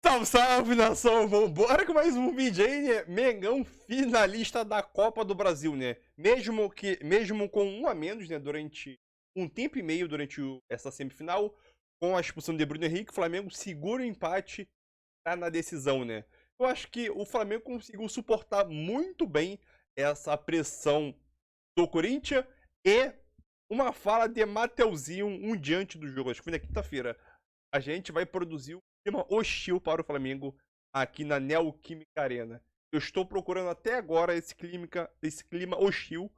Salve, salve, nação! Vambora com mais um vídeo aí, né? Mengão finalista da Copa do Brasil, né? Mesmo com um a menos, né? Durante um tempo e meio, durante essa semifinal, com a expulsão de Bruno Henrique, o Flamengo segura o empate, tá na decisão, né? Eu acho que o Flamengo conseguiu suportar muito bem essa pressão do Corinthians e uma fala de Mateuzinho um diante do jogo. Acho que foi na quinta-feira. A gente vai produzir um clima hostil para o Flamengo aqui na Neoquímica Arena. Eu estou procurando até agora esse clima hostil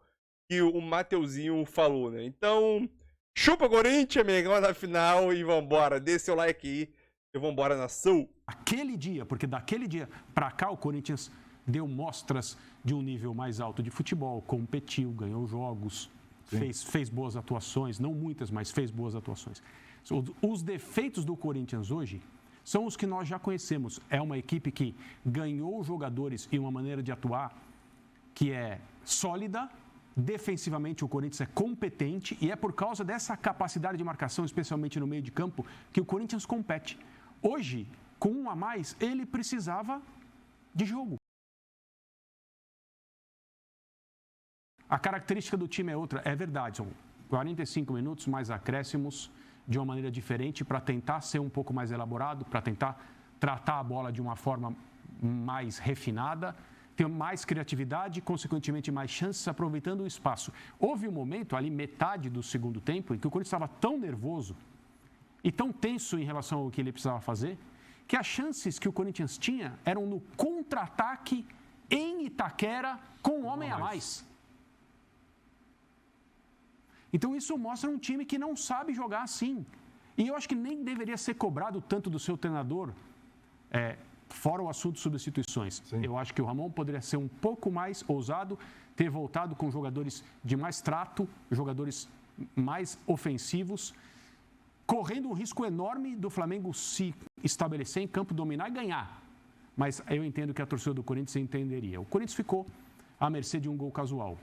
que o Mateuzinho falou, né? Então, chupa Corinthians, Mengão na final e vambora. Dê seu like aí e vambora, nação. Aquele dia, porque daquele dia para cá o Corinthians deu mostras de um nível mais alto de futebol, competiu, ganhou jogos, fez boas atuações, não muitas, mas fez boas atuações. Os defeitos do Corinthians hoje são os que nós já conhecemos. É uma equipe que ganhou jogadores e uma maneira de atuar que é sólida. Defensivamente, o Corinthians é competente e é por causa dessa capacidade de marcação, especialmente no meio de campo, que o Corinthians compete. Hoje, com um a mais, ele precisava de jogo. A característica do time é outra, é verdade. São 45 minutos mais acréscimos de uma maneira diferente para tentar ser um pouco mais elaborado, para tentar tratar a bola de uma forma mais refinada, ter mais criatividade e, consequentemente, mais chances aproveitando o espaço. Houve um momento ali, metade do segundo tempo, em que o Corinthians estava tão nervoso e tão tenso em relação ao que ele precisava fazer, que as chances que o Corinthians tinha eram no contra-ataque em Itaquera com um homem a mais. Então isso mostra um time que não sabe jogar assim. E eu acho que nem deveria ser cobrado tanto do seu treinador, fora o assunto de substituições. Sim. Eu acho que o Ramon poderia ser um pouco mais ousado, ter voltado com jogadores de mais trato, jogadores mais ofensivos, correndo um risco enorme do Flamengo se estabelecer em campo, dominar e ganhar. Mas eu entendo que a torcida do Corinthians entenderia. O Corinthians ficou à mercê de um gol casual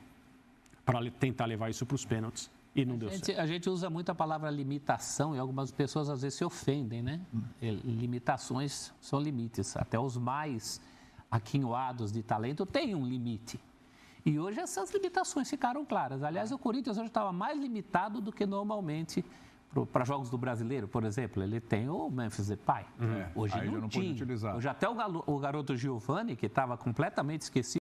para tentar levar isso para os pênaltis e não deu certo. A gente usa muito a palavra limitação e algumas pessoas às vezes se ofendem, né? Limitações são limites. Até os mais aquinhoados de talento têm um limite. E hoje essas limitações ficaram claras. Aliás, o Corinthians hoje estava mais limitado do que normalmente para jogos do Brasileiro, por exemplo. Ele tem o Memphis Depay. Hoje não tinha. Hoje até o garoto Giovani, que estava completamente esquecido,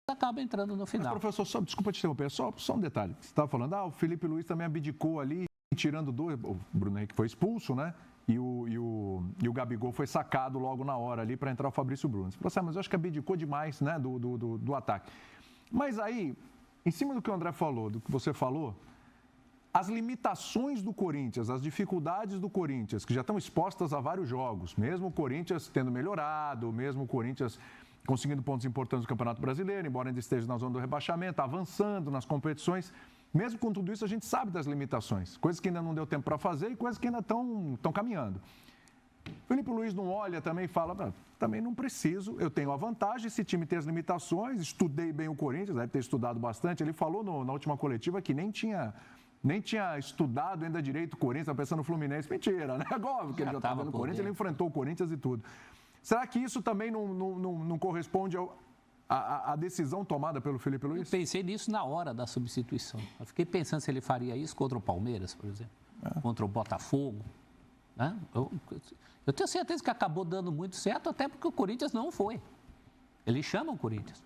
acaba entrando no final. Mas, professor, desculpa te interromper, só um detalhe. Você estava falando, o Felipe Luiz também abdicou ali, tirando dois. O Bruno Henrique foi expulso, né? E o Gabigol foi sacado logo na hora ali para entrar o Fabrício Bruno. Você falou, mas eu acho que abdicou demais, né, do ataque. Mas aí, em cima do que o André falou, do que você falou, as limitações do Corinthians, as dificuldades do Corinthians, que já estão expostas a vários jogos, mesmo o Corinthians tendo melhorado, mesmo o Corinthians conseguindo pontos importantes no Campeonato Brasileiro, embora ainda esteja na zona do rebaixamento, avançando nas competições. Mesmo com tudo isso, a gente sabe das limitações. Coisas que ainda não deu tempo para fazer e coisas que ainda estão caminhando. Felipe Luiz não olha também e fala, também não preciso, eu tenho a vantagem, esse time tem as limitações, estudei bem o Corinthians, deve ter estudado bastante. Ele falou na última coletiva que nem tinha estudado ainda direito o Corinthians, estava pensando no Fluminense. Mentira, né? Óbvio que ele já estava no Corinthians, ele enfrentou o Corinthians e tudo. Será que isso também não corresponde à decisão tomada pelo Felipe Luiz? Eu pensei nisso na hora da substituição. Eu fiquei pensando se ele faria isso contra o Palmeiras, por exemplo, contra o Botafogo. Né? Eu tenho certeza que acabou dando muito certo, até porque o Corinthians não foi. Eles chamam o Corinthians.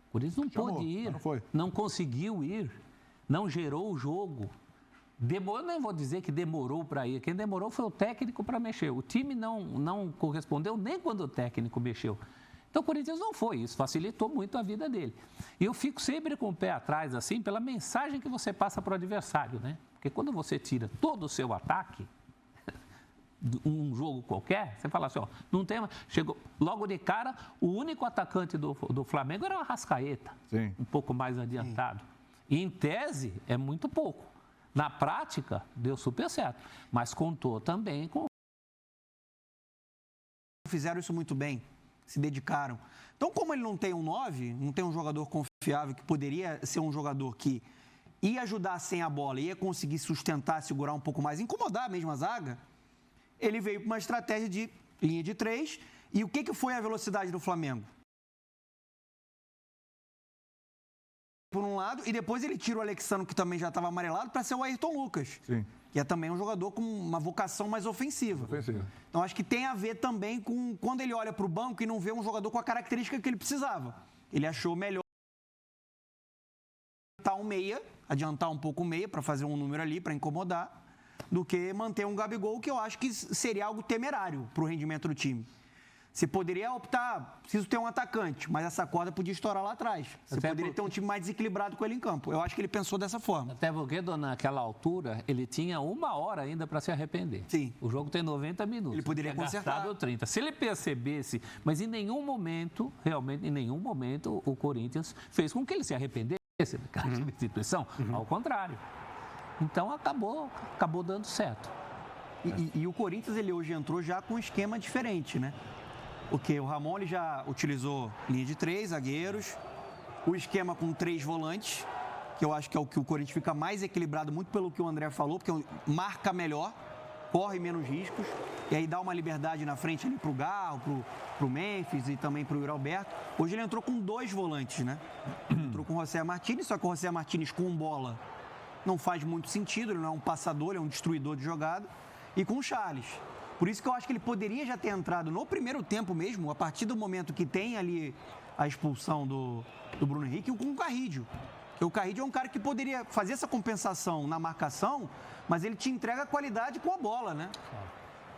O Corinthians não pôde ir, não conseguiu ir, não gerou o jogo. Eu nem vou dizer que demorou para ir. Quem demorou foi o técnico para mexer. O time não correspondeu nem quando o técnico mexeu. Então, o Corinthians não foi. Isso facilitou muito a vida dele. E eu fico sempre com o pé atrás, assim, pela mensagem que você passa para o adversário, né? Porque quando você tira todo o seu ataque, um jogo qualquer, você fala assim, não tem... Chegou logo de cara, o único atacante do Flamengo era o Arrascaeta. Sim. Um pouco mais adiantado. E, em tese, é muito pouco. Na prática, deu super certo, mas contou também com... Fizeram isso muito bem, se dedicaram. Então, como ele não tem um 9, não tem um jogador confiável, que poderia ser um jogador que ia ajudar sem a bola, ia conseguir sustentar, segurar um pouco mais, incomodar mesmo a zaga, ele veio para uma estratégia de linha de 3. E o que foi a velocidade do Flamengo? Por um lado, e depois ele tira o Alexandre, que também já estava amarelado, para ser o Ayrton Lucas. Sim. Que é também um jogador com uma vocação mais ofensiva. Então, acho que tem a ver também com quando ele olha para o banco e não vê um jogador com a característica que ele precisava. Ele achou melhor adiantar um pouco o meia para fazer um número ali, para incomodar, do que manter um Gabigol, que eu acho que seria algo temerário para o rendimento do time. Você poderia optar, preciso ter um atacante, mas essa corda podia estourar lá atrás. Você poderia ter um time mais desequilibrado com ele em campo. Eu acho que ele pensou dessa forma. Até porque, naquela altura, ele tinha 1 hora ainda para se arrepender. Sim. O jogo tem 90 minutos. Ele poderia consertar. 30. Se ele percebesse, mas em nenhum momento, realmente, em nenhum momento, o Corinthians fez com que ele se arrependesse daquela instituição. Ao contrário. Então, acabou dando certo. E o Corinthians, ele hoje entrou já com um esquema diferente, né? Porque o Ramon ele já utilizou linha de 3 zagueiros, o esquema com 3 volantes, que eu acho que é o que o Corinthians fica mais equilibrado, muito pelo que o André falou, porque marca melhor, corre menos riscos, e aí dá uma liberdade na frente ali pro Garro, pro Memphis e também pro Yuri Alberto. Hoje ele entrou com 2 volantes, né? Entrou com o José Martínez, só que o José Martínez com bola não faz muito sentido, ele não é um passador, ele é um destruidor de jogada, e com o Charles. Por isso que eu acho que ele poderia já ter entrado no primeiro tempo mesmo, a partir do momento que tem ali a expulsão do Bruno Henrique, com o Carrídio. Porque o Carrídio é um cara que poderia fazer essa compensação na marcação, mas ele te entrega qualidade com a bola, né?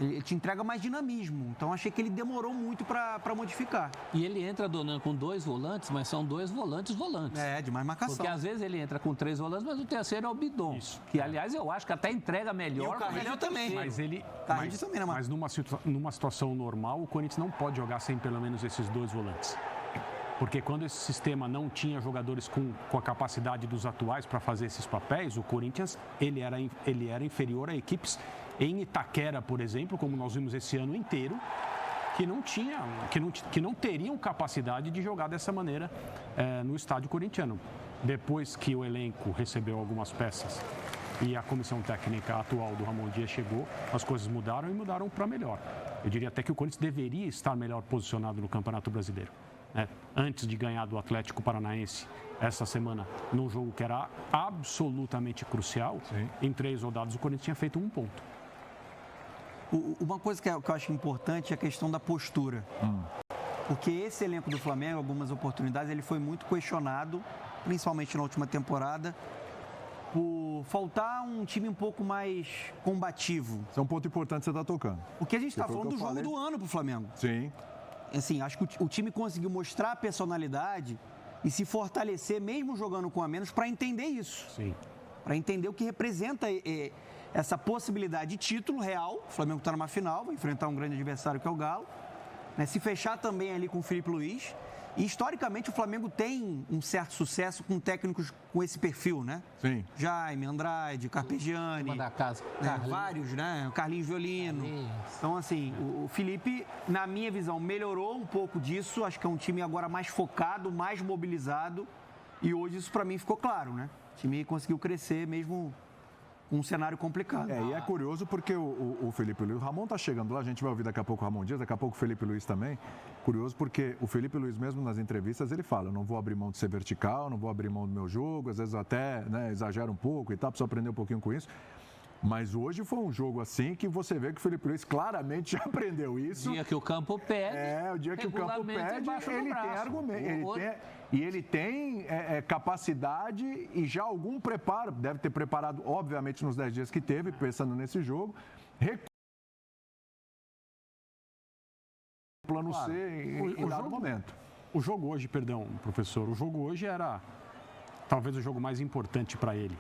Ele te entrega mais dinamismo. Então, achei que ele demorou muito para modificar. E ele entra, Donan, com 2 volantes, mas são 2 volantes. É, de mais marcação. Porque às vezes ele entra com 3 volantes, mas o terceiro é o Bidon. Isso. Que, aliás, eu acho que até entrega melhor. E o Carrilho também. Mas numa situação normal, o Corinthians não pode jogar sem pelo menos esses 2 volantes. Porque quando esse sistema não tinha jogadores com a capacidade dos atuais para fazer esses papéis, o Corinthians ele era inferior a equipes em Itaquera, por exemplo, como nós vimos esse ano inteiro, que não teriam capacidade de jogar dessa maneira no estádio corintiano. Depois que o elenco recebeu algumas peças e a comissão técnica atual do Ramon Dias chegou, as coisas mudaram e mudaram para melhor. Eu diria até que o Corinthians deveria estar melhor posicionado no Campeonato Brasileiro. Antes de ganhar do Atlético Paranaense essa semana, num jogo que era absolutamente crucial, sim, em 3 rodadas o Corinthians tinha feito 1 ponto. Uma coisa que eu acho importante é a questão da postura. Porque esse elenco do Flamengo, algumas oportunidades, ele foi muito questionado, principalmente na última temporada, por faltar um time um pouco mais combativo. Esse é um ponto importante que você está tocando. Porque a gente está falando do jogo do ano para o Flamengo. Sim. Assim, acho que o time conseguiu mostrar a personalidade e se fortalecer, mesmo jogando com a menos, para entender isso. Sim. Para entender o que representa essa possibilidade de título real. O Flamengo está numa final, vai enfrentar um grande adversário que é o Galo. Né? Se fechar também ali com o Felipe Luiz. E, historicamente, o Flamengo tem um certo sucesso com técnicos com esse perfil, né? Sim. Jaime, Andrade, Carpegiani. Da casa. Vários, né? O Carlinhos Violino. Então, assim, o Felipe, na minha visão, melhorou um pouco disso. Acho que é um time agora mais focado, mais mobilizado. E hoje isso, para mim, ficou claro, né? O time conseguiu crescer mesmo com um cenário complicado. E é curioso porque o Felipe Luiz, o Ramon tá chegando lá, a gente vai ouvir daqui a pouco o Ramon Dias, daqui a pouco o Felipe Luiz também. Curioso porque o Felipe Luiz mesmo nas entrevistas ele fala, eu não vou abrir mão de ser vertical, não vou abrir mão do meu jogo, às vezes até exagero um pouco e tal, preciso aprender um pouquinho com isso. Mas hoje foi um jogo assim que você vê que o Felipe Luiz claramente já aprendeu isso. O dia que o campo pede. O dia que o campo pede, ele tem argumento. Ele tem capacidade e já algum preparo, deve ter preparado, obviamente, nos 10 dias que teve, pensando nesse jogo. Plano C em dado momento. O jogo hoje, professor, o jogo hoje era talvez o jogo mais importante para ele.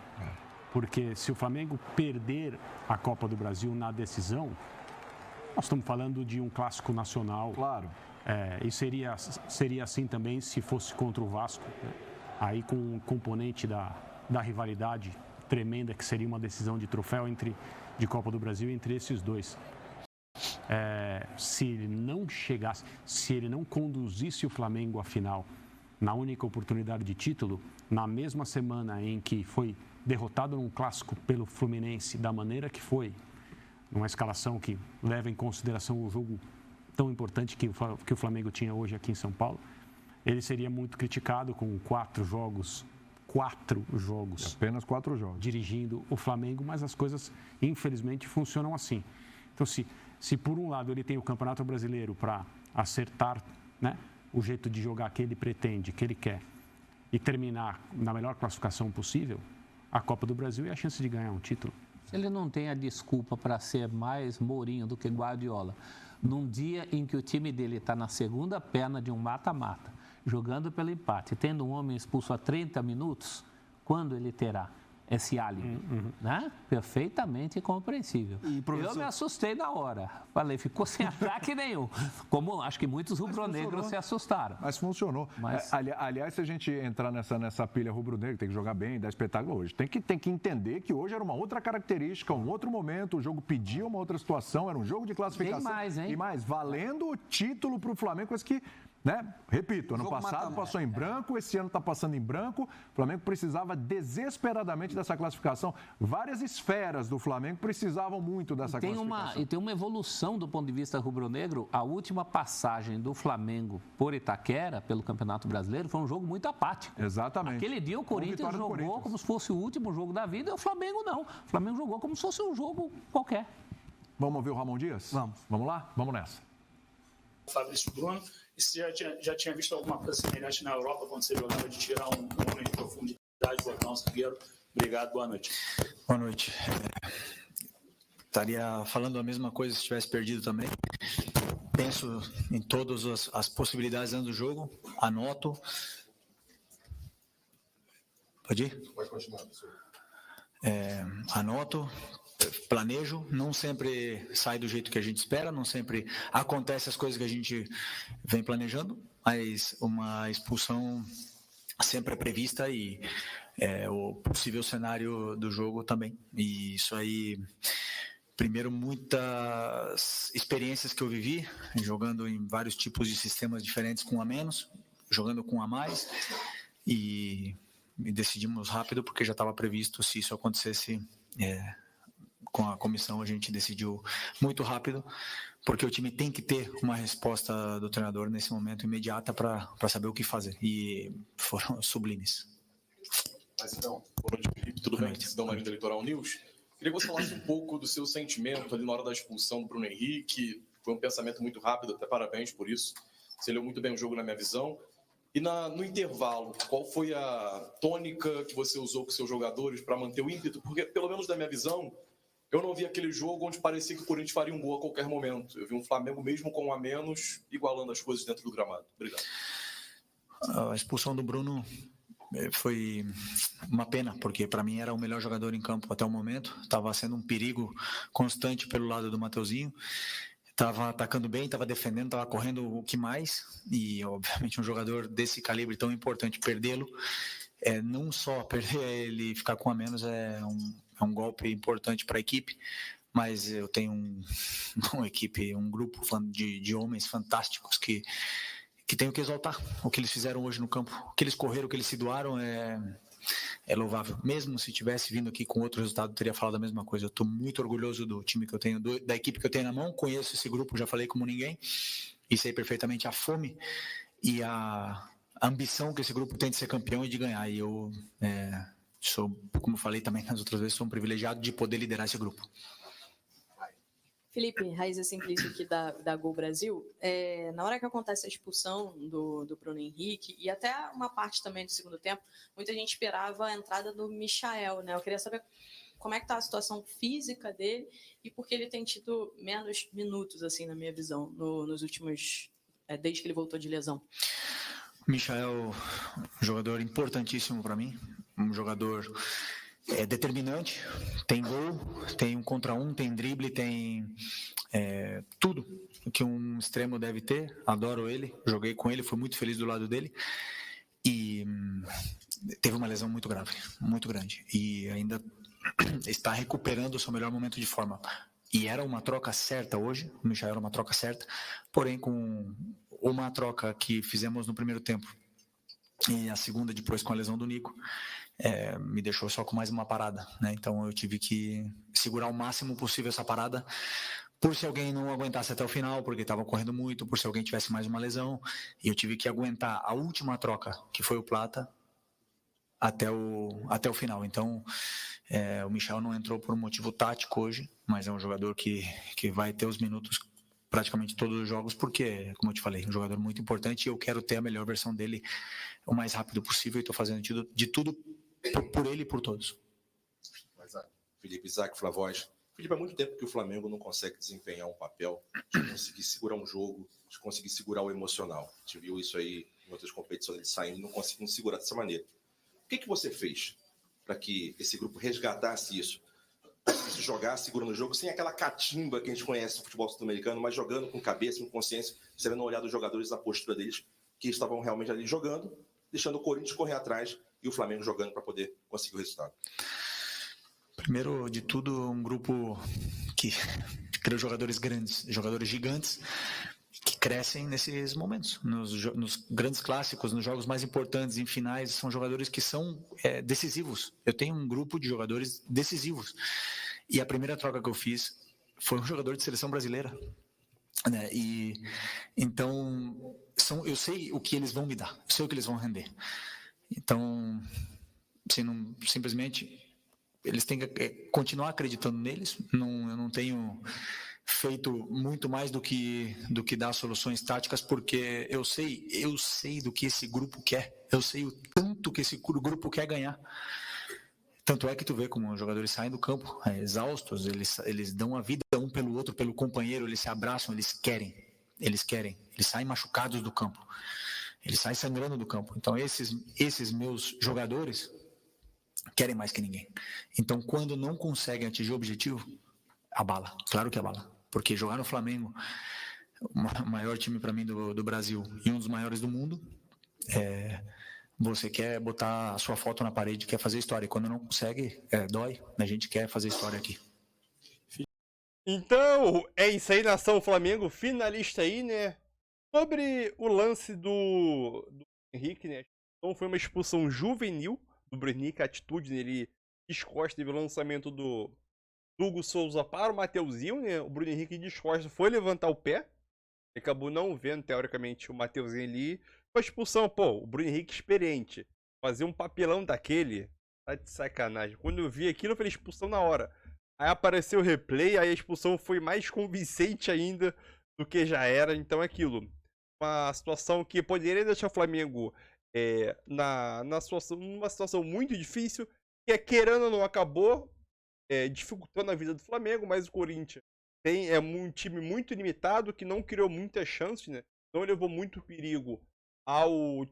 Porque se o Flamengo perder a Copa do Brasil na decisão, nós estamos falando de um clássico nacional. Claro. E seria assim também se fosse contra o Vasco. Aí com um componente da rivalidade tremenda, que seria uma decisão de troféu de Copa do Brasil entre esses dois. Se ele não chegasse, se ele não conduzisse o Flamengo à final, na única oportunidade de título, na mesma semana em que foi derrotado num clássico pelo Fluminense da maneira que foi, numa escalação que leva em consideração o jogo tão importante que o Flamengo tinha hoje aqui em São Paulo, ele seria muito criticado com 4 jogos. Apenas 4 jogos. Dirigindo o Flamengo, mas as coisas, infelizmente, funcionam assim. Então, se por um lado ele tem o Campeonato Brasileiro para acertar, né, o jeito de jogar que ele pretende, que ele quer, e terminar na melhor classificação possível, a Copa do Brasil é a chance de ganhar um título. Ele não tem a desculpa para ser mais Mourinho do que Guardiola. Num dia em que o time dele está na segunda perna de um mata-mata, jogando pelo empate, tendo um homem expulso a 30 minutos, quando ele terá esse álibi? Né? Perfeitamente compreensível. Eu me assustei na hora. Falei, ficou sem ataque nenhum. Como acho que muitos rubro-negros se assustaram. Mas funcionou. Aliás, se a gente entrar nessa pilha rubro-negra, tem que jogar bem, dar espetáculo hoje. Tem que entender que hoje era uma outra característica, um outro momento, o jogo pedia uma outra situação, era um jogo de classificação. Tem mais, hein? E mais, valendo o título para o Flamengo, coisa que... Né? Repito, ano passado passou em branco, esse ano está passando em branco. O Flamengo precisava desesperadamente dessa classificação. Várias esferas do Flamengo precisavam muito dessa classificação. E tem uma evolução do ponto de vista rubro-negro. A última passagem do Flamengo por Itaquera, pelo Campeonato Brasileiro, foi um jogo muito apático. Exatamente. Aquele dia o Corinthians jogou como se fosse o último jogo da vida e o Flamengo não. O Flamengo jogou como se fosse um jogo qualquer. Vamos ouvir o Ramon Dias? Vamos. Vamos lá? Vamos nessa. Fabrício Bruno, e você já tinha visto alguma coisa semelhante na Europa quando você jogava de tirar um homem de profundidade, botar um zagueiro? Obrigado, boa noite. Boa noite. Estaria falando a mesma coisa se tivesse perdido também. Penso em todas as possibilidades antes do jogo, anoto. Pode ir? Pode continuar, professor. Anoto. Planejo, não sempre sai do jeito que a gente espera, não sempre acontece as coisas que a gente vem planejando, mas uma expulsão sempre é prevista e o possível cenário do jogo também. E isso aí, primeiro, muitas experiências que eu vivi, jogando em vários tipos de sistemas diferentes com um a menos, jogando com um a mais, e decidimos rápido porque já estava previsto se isso acontecesse. Com a comissão a gente decidiu muito rápido, porque o time tem que ter uma resposta do treinador nesse momento imediata para saber o que fazer, e foram sublimes. Mas então, boa noite, Felipe, tudo bem? Cidão Marinho da Litoral News. Queria que você falasse um pouco do seu sentimento ali na hora da expulsão do Bruno Henrique. Foi um pensamento muito rápido, até parabéns por isso. Você leu muito bem o jogo na minha visão. E no intervalo, qual foi a tônica que você usou com seus jogadores para manter o ímpeto? Porque, pelo menos da minha visão, eu não vi aquele jogo onde parecia que o Corinthians faria um gol a qualquer momento. Eu vi um Flamengo mesmo com um a menos, igualando as coisas dentro do gramado. Obrigado. A expulsão do Bruno foi uma pena, porque para mim era o melhor jogador em campo até o momento. Estava sendo um perigo constante pelo lado do Mateuzinho. Estava atacando bem, estava defendendo, estava correndo o que mais. E, obviamente, um jogador desse calibre tão importante, perdê-lo, não só perder ele e ficar com a menos, é um golpe importante para a equipe, mas eu tenho uma equipe, um grupo de homens fantásticos que tenho que exaltar o que eles fizeram hoje no campo, o que eles correram, o que eles se doaram é louvável. Mesmo se tivesse vindo aqui com outro resultado, eu teria falado a mesma coisa. Eu estou muito orgulhoso do time que eu tenho, da equipe que eu tenho na mão, conheço esse grupo, já falei como ninguém, e sei perfeitamente a fome e a ambição que esse grupo tem de ser campeão e de ganhar, e eu sou, como falei também nas outras vezes, sou um privilegiado de poder liderar esse grupo. Felipe, Raíza Simplício aqui da Gol Brasil. Na hora que acontece a expulsão do Bruno Henrique, e até uma parte também do segundo tempo, muita gente esperava a entrada do Michael, né? Eu queria saber como é que está a situação física dele e porque ele tem tido menos minutos, assim, na minha visão, nos últimos... desde que ele voltou de lesão. Michael, um jogador importantíssimo para mim, um jogador determinante, tem gol, tem 1 contra 1, tem drible, tem tudo que um extremo deve ter. Adoro ele, joguei com ele, fui muito feliz do lado dele e teve uma lesão muito grave, muito grande, e ainda está recuperando o seu melhor momento de forma. E era uma troca certa hoje, o Michael era uma troca certa, porém com uma troca que fizemos no primeiro tempo e a segunda depois com a lesão do Nico, me deixou só com mais uma parada, né? Então eu tive que segurar o máximo possível essa parada, por se alguém não aguentasse até o final, porque estavam correndo muito, por se alguém tivesse mais uma lesão, e eu tive que aguentar a última troca, que foi o Plata, até o final. Então, o Michel não entrou por um motivo tático hoje, mas é um jogador que vai ter os minutos praticamente todos os jogos, porque, como eu te falei, é um jogador muito importante e eu quero ter a melhor versão dele o mais rápido possível e estou fazendo de tudo por ele e por todos. Mas, Felipe, Isaac, Flavoz, Felipe, há muito tempo que o Flamengo não consegue desempenhar um papel de conseguir segurar um jogo, de conseguir segurar o emocional. A gente viu isso aí em outras competições, ele saindo e não conseguindo segurar dessa maneira. O que você fez para que esse grupo resgatasse isso? Se jogar segurando o jogo, sem aquela catimba que a gente conhece no futebol sul-americano, mas jogando com cabeça, com consciência, você vendo o olhar dos jogadores, a postura deles, que estavam realmente ali jogando, deixando o Corinthians correr atrás e o Flamengo jogando para poder conseguir o resultado. Primeiro de tudo, um grupo que cria jogadores grandes, jogadores gigantes, que crescem nesses momentos, nos grandes clássicos, nos jogos mais importantes, em finais, são jogadores que são decisivos. Eu tenho um grupo de jogadores decisivos. E a primeira troca que eu fiz foi um jogador de seleção brasileira. Né? E então, eu sei o que eles vão me dar, eu sei o que eles vão render. Então, simplesmente, eles têm que continuar acreditando neles. Eu não tenho feito muito mais do que dar soluções táticas, porque eu sei do que esse grupo quer, eu sei o tanto que esse grupo quer ganhar. Tanto é que tu vê como os jogadores saem do campo exaustos, eles dão a vida um pelo outro, pelo companheiro, eles se abraçam, eles querem, eles saem machucados do campo, eles saem sangrando do campo. Então esses meus jogadores querem mais que ninguém. Então quando não conseguem atingir o objetivo, abala, claro que abala, porque jogar no Flamengo, o maior time para mim do Brasil e um dos maiores do mundo, você quer botar a sua foto na parede, quer fazer história, e quando não consegue, dói, a gente quer fazer história aqui. Então, é isso aí, nação Flamengo, finalista aí, né? Sobre o lance do Henrique, né? Então foi uma expulsão juvenil do Bruno Henrique, a atitude dele descosta, teve o lançamento do Hugo Souza para o Mateuzinho, né? O Bruno Henrique descosta, foi levantar o pé, acabou não vendo, teoricamente, o Mateuzinho ali. Uma expulsão, o Bruno Henrique experiente, fazer um papelão daquele, tá de sacanagem. Quando eu vi aquilo, eu falei expulsão na hora. Aí apareceu o replay, aí a expulsão foi mais convincente ainda do que já era. Então é aquilo, uma situação que poderia deixar o Flamengo numa situação muito difícil, que querendo ou não acabou dificultando a vida do Flamengo, mas o Corinthians é um time muito limitado, que não criou muitas chances, né? Não levou muito perigo ao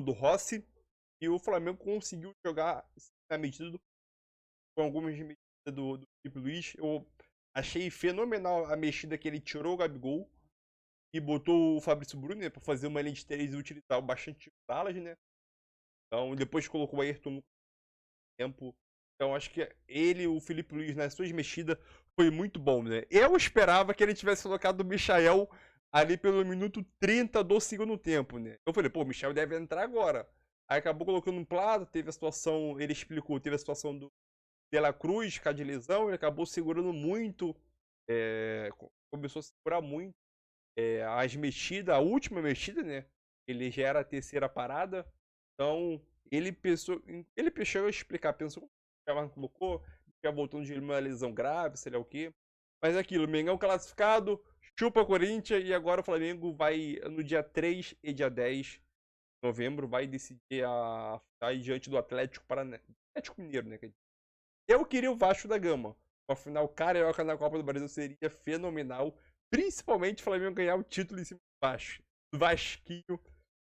do Rossi, e o Flamengo conseguiu jogar na medida com algumas medidas do Felipe Luiz. Eu achei fenomenal a mexida que ele tirou o Gabigol e botou o Fabrício Bruno, né, para fazer uma linha de 3 e utilizar bastante alas, né? Então depois colocou o Ayrton no tempo. Então acho que o Felipe Luiz, nas suas mexidas, foi muito bom, né? Eu esperava que ele tivesse colocado o Michael ali pelo minuto 30 do segundo tempo, né? Eu falei, o Michel deve entrar agora. Aí acabou colocando um Plata, teve a situação, ele explicou, teve a situação do De La Cruz, ficar de lesão, ele acabou segurando muito, começou a segurar muito as mexidas, a última mexida, né? Ele já era a terceira parada, então ele chegou a explicar, pensou como o Marcos colocou, já voltando de uma lesão grave, sei lá o quê. Mas é aquilo, Mengão classificado, chupa Corinthians, e agora o Flamengo vai, no dia 3 e dia 10 de novembro, vai decidir a final diante do Atlético Mineiro, né? Eu queria o Vasco da Gama. Uma final carioca na Copa do Brasil seria fenomenal, principalmente o Flamengo ganhar o título em cima do Vasquinho,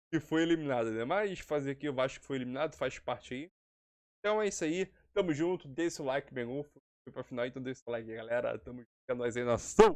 que foi eliminado, né? Mas fazer aqui o Vasco que foi eliminado faz parte aí. Então é isso aí, tamo junto, deixa o like, Mengão, foi pra final, então deixa o like aí, galera, tamo junto, é nóis aí, nação!